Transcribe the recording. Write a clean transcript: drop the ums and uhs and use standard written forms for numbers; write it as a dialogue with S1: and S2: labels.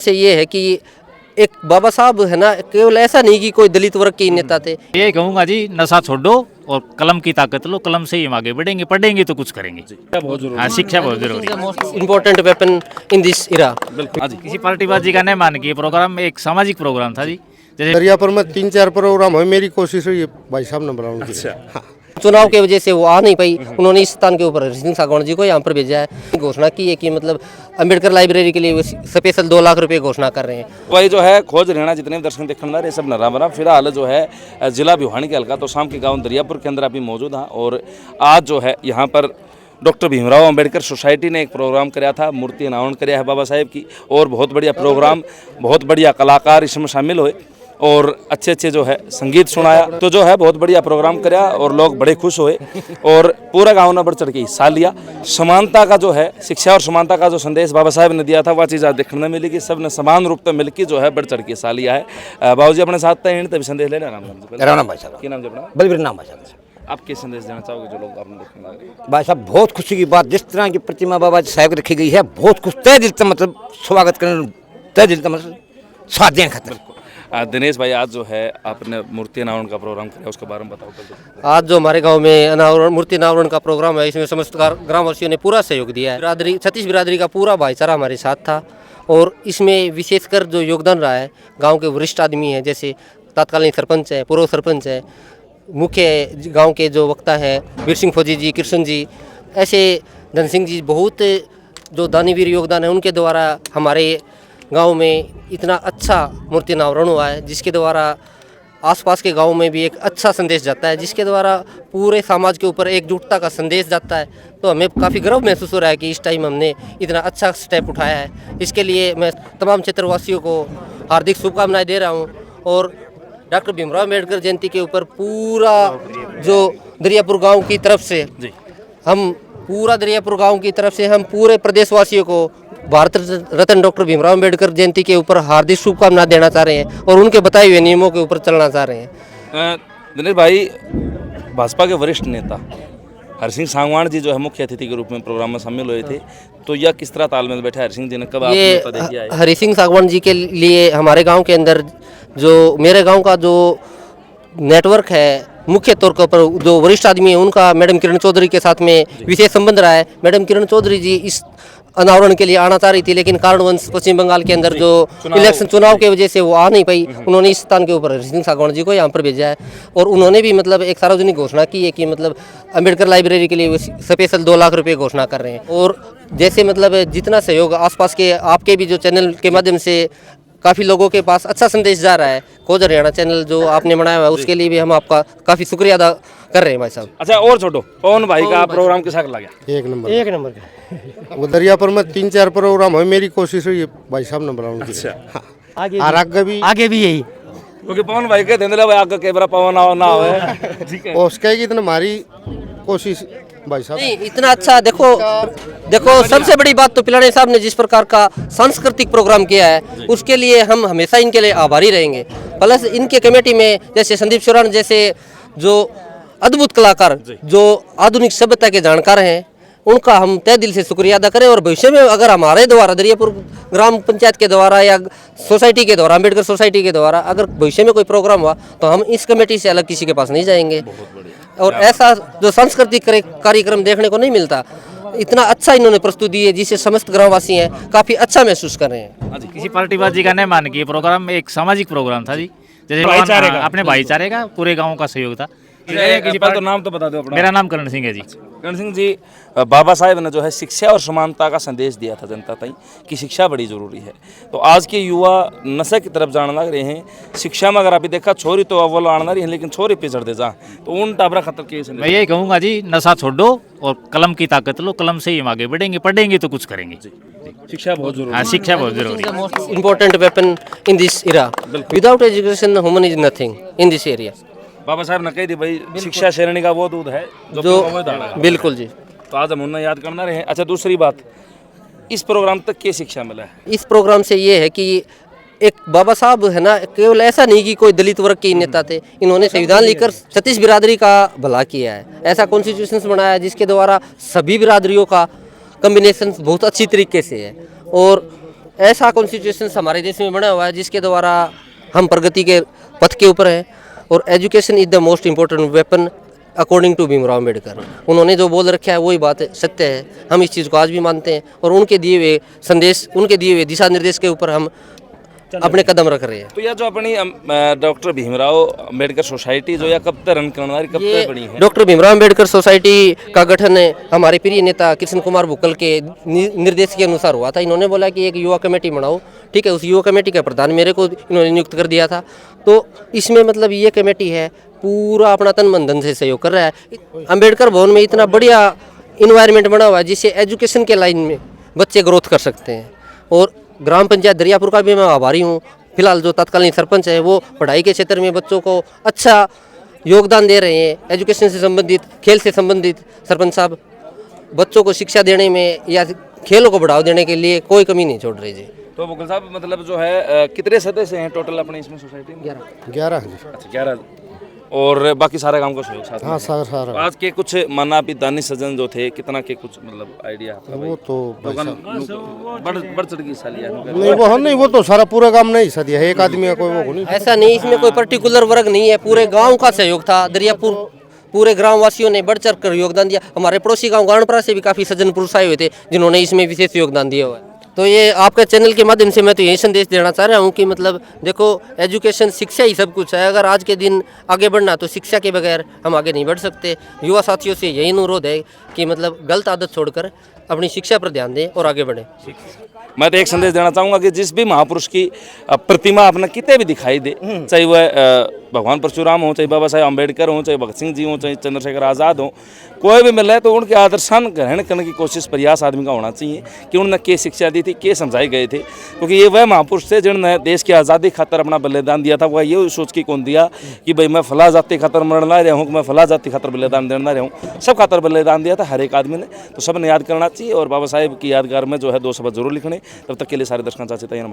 S1: से ये है कि एक बाबा साहब है ना, केवल ऐसा नहीं कि कोई दलित वर्ग के नेता थे।
S2: ये कहूँगा जी, नशा छोड़ो और कलम की ताकत लो, कलम से ही हम आगे बढ़ेंगे, पढ़ेंगे तो कुछ करेंगे। हाँ, शिक्षा बहुत जरूरी है।
S1: इम्पोर्टेंट वेपन इन दिस इरा।
S2: किसी पार्टीबाजी का नहीं मान के ये प्रोग्राम एक सामाजिक प्रोग्राम था जी। जैसे
S3: दरियापुर में 3-4 प्रोग्राम है, मेरी कोशिश है भाई साहब ने बनाने की। हाँ।
S1: चुनाव की वजह से वो आ नहीं पाई, उन्होंने इस स्थान के ऊपर हरि सिंह सागवान जी को यहाँ पर भेजा है। घोषणा की है कि मतलब अंबेडकर लाइब्रेरी के लिए स्पेशल 2 लाख रुपए घोषणा कर रहे हैं।
S4: वही जो है खोज रहना जितने भी दर्शन देखने ये सब नरा बना। फिलहाल जो है जिला भिवानी के हल्का तो शाम के गांव दरियापुर के अंदर अभी मौजूद हैं और आज जो है यहाँ पर डॉक्टर भीमराव अंबेडकर सोसाइटी ने एक प्रोग्राम कराया था, मूर्ति अनावरण कराया है बाबा साहेब की, और बहुत बढ़िया प्रोग्राम, बहुत बढ़िया कलाकार इसमें शामिल हुए और अच्छे जो है संगीत सुनाया। तो जो है बहुत बढ़िया प्रोग्राम कराया और लोग बड़े खुश हुए और पूरा गांव ने बढ़ चढ़ के हिस्सा लिया। समानता का जो है, शिक्षा और समानता का जो संदेश बाबा साहेब ने दिया था वह चीज़ आज देखने में मिली कि सबने समान रूप में मिलकर जो है बढ़ चढ़ के हिस्सा लिया है। बाबू जी अपने साथ इन तभी संदेश लेना नाम
S5: भाई साहब
S4: क्या नाम अपना
S5: बलबीर नाम भाई साहब।
S4: आप क्या संदेश देना चाहोगे जो लोग आपने देखने लग रहे हैं?
S5: भाई साहब बहुत खुशी की बात, जिस तरह की प्रतिमा बाबा साहेब की रखी गई है, बहुत खुश तय दिल से मतलब स्वागत करने, तय दिल से मतलब स्वादियाँ खाते।
S4: दिनेश भाई आज जो है आपने मूर्ति अनावरण का प्रोग्राम किया, उसके बारे में बताओ।
S1: आज जो हमारे गांव में अनावरण मूर्ति अनावरण का प्रोग्राम है, इसमें समस्त ग्रामवासियों ने पूरा सहयोग दिया है। बिरादरी, छत्तीस बिरादरी का पूरा भाईचारा हमारे साथ था और इसमें विशेषकर जो योगदान रहा है गाँव के वरिष्ठ आदमी हैं, जैसे तत्कालीन सरपंच है, पूर्व सरपंच है, मुख्य गांव के जो वक्ता है वीर सिंह फौजी जी, कृष्ण जी, ऐसे धन सिंह जी, बहुत जो दानीवीर योगदान है उनके द्वारा हमारे गांव में इतना अच्छा मूर्ति अनावरण हुआ है, जिसके द्वारा आसपास के गांव में भी एक अच्छा संदेश जाता है, जिसके द्वारा पूरे समाज के ऊपर एकजुटता का संदेश जाता है। तो हमें काफ़ी गर्व महसूस हो रहा है कि इस टाइम हमने इतना अच्छा स्टेप उठाया है। इसके लिए मैं तमाम क्षेत्रवासियों को हार्दिक शुभकामनाएं दे रहा हूँ और डॉक्टर भीमराव अम्बेडकर जयंती के ऊपर पूरा जो दरियापुर गांव की तरफ से हम पूरे प्रदेशवासियों को भारत रत्न डॉक्टर भीमराव अम्बेडकर जयंती के ऊपर हार्दिक शुभकामनाएं देना चाह रहे हैं और उनके बताए हुए नियमों के ऊपर चलना चाह रहे हैं।
S4: दिनेश भाई, भाजपा के वरिष्ठ नेता हरि सिंह सागवान जी जो है मुख्य अतिथि के रूप में प्रोग्राम में शामिल हुए थे, तो यह किस तरह तालमेल बैठा हरि सिंह जी ने, कब
S1: ये हरि सिंह सागवान जी के लिए हमारे गाँव के अंदर जो मेरे गांव का जो नेटवर्क है, मुख्य तौर पर जो वरिष्ठ आदमी है उनका मैडम किरण चौधरी के साथ में विशेष संबंध रहा है। मैडम किरण चौधरी जी इस अनावरण के लिए आना चाह रही थी, लेकिन कारणवश पश्चिम बंगाल के अंदर जो इलेक्शन चुनाव की वजह से वो आ नहीं पाई। उन्होंने इस स्थान के ऊपर हरि सिंह सागवान जी को यहाँ पर भेजा है और उन्होंने भी मतलब एक सार्वजनिक घोषणा की है कि मतलब अंबेडकर लाइब्रेरी के लिए स्पेशल 2 लाख रुपए घोषणा कर रहे हैं। और जैसे मतलब जितना सहयोग आसपास के आपके भी जो चैनल के माध्यम से काफ़ी लोगों के पास अच्छा संदेश जा रहा है, खोज हरियाणा चैनल जो आपने बनाया हुआ है, उसके लिए भी हम आपका काफ़ी शुक्रिया अदा कर रहे हैं भाई साहब।
S4: अच्छा और छोटो, पवन भाई का प्रोग्राम कैसा लगा?
S3: एक नंबर का वो दरियापुर में 3-4 प्रोग्राम है, मेरी कोशिश है भाई साहब ने बनाने की। हाँ। आगे भी यही,
S4: क्योंकि पवन भाई के धंधे भाई आगे कैमरा पवन आओ ना हो ठीक है,
S3: उसका की इतना हमारी कोशिश भाई साहब
S1: नहीं इतना अच्छा। देखो सबसे बड़ी बात तो पिलानी साहब ने जिस प्रकार का सांस्कृतिक प्रोग्राम किया है, उसके लिए हम हमेशा इनके लिए आभारी रहेंगे। प्लस इनके कमेटी में जैसे संदीप सुरान जैसे जो अद्भुत कलाकार, जो आधुनिक सभ्यता के जानकार हैं, उनका हम तय दिल से शुक्रिया अदा करें। और भविष्य में अगर हमारे द्वारा दरियापुर ग्राम पंचायत के द्वारा या सोसाइटी के द्वारा, अम्बेडकर सोसाइटी के द्वारा अगर भविष्य में कोई प्रोग्राम हुआ तो हम इस कमेटी से अलग किसी के पास नहीं जाएंगे। और ऐसा जो सांस्कृतिक कार्यक्रम देखने को नहीं मिलता, इतना अच्छा इन्होंने प्रस्तुति दी है जिससे समस्त ग्रामवासी हैं काफ़ी अच्छा महसूस कर रहे हैं।
S2: किसी पार्टीबाजी का नहीं मान के ये प्रोग्राम एक सामाजिक प्रोग्राम था जी। जैसे अपने भाईचारे का, पूरे गाँव का सहयोग था।
S4: तो नाम तो बता दो अपना।
S2: मेरा नाम करण सिंह है जी।
S4: करण सिंह जी, बाबा साहेब ने जो है शिक्षा और समानता का संदेश दिया था जनता तक कि शिक्षा बड़ी जरूरी है। तो आज के युवा नशे की तरफ जाने लग रहे हैं। शिक्षा में अगर आप देखा, छोरी तो अव्वल आना रही है लेकिन छोरी पे चढ़ दे जा, तो उन टाबरा खतर के
S2: मैं यही कहूँगा जी, नशा छोड़ो और कलम की ताकत लो, कलम से ही हम आगे बढ़ेंगे, पढ़ेंगे तो कुछ करेंगे।
S4: शिक्षा बहुत जरूरी है।
S2: हाँ, शिक्षा बहुत जरूरी है।
S1: Important weapon in this era, without education human is nothing in this area.
S4: Baba Saheb ने कह दी भाई, शिक्षा शेरणी का वो दूध है
S1: जो बिल्कुल जी।
S4: तो आज हम उन्हें याद करना रहे। अच्छा दूसरी बात, इस प्रोग्राम तक क्या शिक्षा मिला है?
S1: इस प्रोग्राम से ये है कि एक बाबा साहब है ना, केवल ऐसा नहीं कि कोई दलित वर्ग के नेता थे, इन्होंने संविधान लिखकर छत्तीस बिरादरी का भला किया है। ऐसा कॉन्स्टिट्यूशन बनाया है जिसके द्वारा सभी बिरादरियों का कम्बिनेशन बहुत अच्छी तरीके से है। और ऐसा कॉन्स्टिट्यूशन हमारे देश में बना हुआ है जिसके द्वारा हम प्रगति के पथ के ऊपर हैं। और education is the most important weapon according to Bhimrao Ambedkar. उन्होंने जो बोल रखा है वही बात सत्य है, हम इस चीज़ को आज भी मानते हैं और उनके दिए हुए संदेश, उनके दिए हुए दिशा निर्देश के ऊपर हम अपने कदम रख रहे हैं।
S4: तो यह जो अपनी डॉक्टर भीमराव अंबेडकर सोसाइटी जो या कब तक रन करने वाली, कब तक बनी है?
S1: डॉक्टर भीमराव अम्बेडकर सोसाइटी का गठन हमारे प्रिय नेता कृष्ण कुमार भुक्कल के निर्देश के अनुसार हुआ था। इन्होंने बोला कि एक युवा कमेटी बनाओ, ठीक है। उस युवा कमेटी का प्रधान मेरे को इन्होंने नियुक्त कर दिया था। तो इसमें मतलब ये कमेटी है पूरा अपना तन मन धन से सहयोग कर रहा है। अम्बेडकर भवन में इतना बढ़िया इन्वायरमेंट बना हुआ है जिससे एजुकेशन के लाइन में बच्चे ग्रोथ कर सकते हैं। और ग्राम पंचायत दरियापुर का भी मैं आभारी हूँ। फिलहाल जो तत्कालीन सरपंच है वो पढ़ाई के क्षेत्र में बच्चों को अच्छा योगदान दे रहे हैं। एजुकेशन से संबंधित, खेल से संबंधित सरपंच साहब बच्चों को शिक्षा देने में या खेलों को बढ़ावा देने के लिए कोई कमी नहीं छोड़ रहे जी।
S4: तो मुगल साहब मतलब जो है कितने सदस्य हैं टोटल अपने इसमें सोसाइटी में?
S3: 11
S4: अच्छा 11। और बाकी सारा काम का सहयोग साथ में?
S3: हाँ सारा
S4: आज के कुछ माना भी दानी सज्जन जो थे कितना के कुछ मतलब आइडिया आपका?
S3: वो तो
S4: बढ़ चढ़ के हिस्सा लिया
S3: नहीं वो तो सारा पूरा काम नहीं हिस्सा दिया है, एक आदमी का कोई वो नहीं।
S1: ऐसा नहीं, इसमें कोई पर्टिकुलर वर्ग नहीं है, पूरे गांव का सहयोग था। दरियापुर पूरे ग्राम वासियों ने बढ़ चढ़ कर योगदान दिया। हमारे पड़ोसी गांव गानपुरा से भी काफ़ी सज्जन पुरुष आए हुए थे जिन्होंने इसमें विशेष योगदान दिया हुआ है। तो ये आपके चैनल के माध्यम से मैं तो यही संदेश देना चाह रहा हूँ कि मतलब देखो, एजुकेशन, शिक्षा ही सब कुछ है। अगर आज के दिन आगे बढ़ना तो शिक्षा के बगैर हम आगे नहीं बढ़ सकते। युवा साथियों से यही अनुरोध है कि मतलब गलत आदत छोड़कर अपनी शिक्षा पर ध्यान दें और आगे बढ़ें।
S4: मैं तो एक संदेश देना चाहूँगा कि जिस भी महापुरुष की प्रतिमा अपने कितने भी दिखाई दे, चाहे वह भगवान परशुराम हो, चाहे बाबा साहेब अम्बेडकर हो, चाहे भगत सिंह जी हो, चाहे चंद्रशेखर आज़ाद हो, कोई भी मिल रहा है तो उनके आदर्शन ग्रहण करने की कोशिश, प्रयास आदमी का होना चाहिए कि उन्होंने के शिक्षा दी थी, के समझाए गए थे। क्योंकि ये वह महापुरुष थे जिन्होंने देश की आज़ादी खातर अपना बलिदान दिया था। वह ये सोच के कौन दिया कि भाई मैं फला जाति खातर मरना रहा हूँ, कि मैं फला जाति खातर बलिदान देना रहा हूँ। सब खातर बलिदान दिया था हर एक आदमी ने, तो सब ने याद करना चाहिए। और बाबा साहेब की यादगार में जो है 2 शब्द जरूर लिखने। तब तक के लिए सारे दर्शकों चाहते हैं।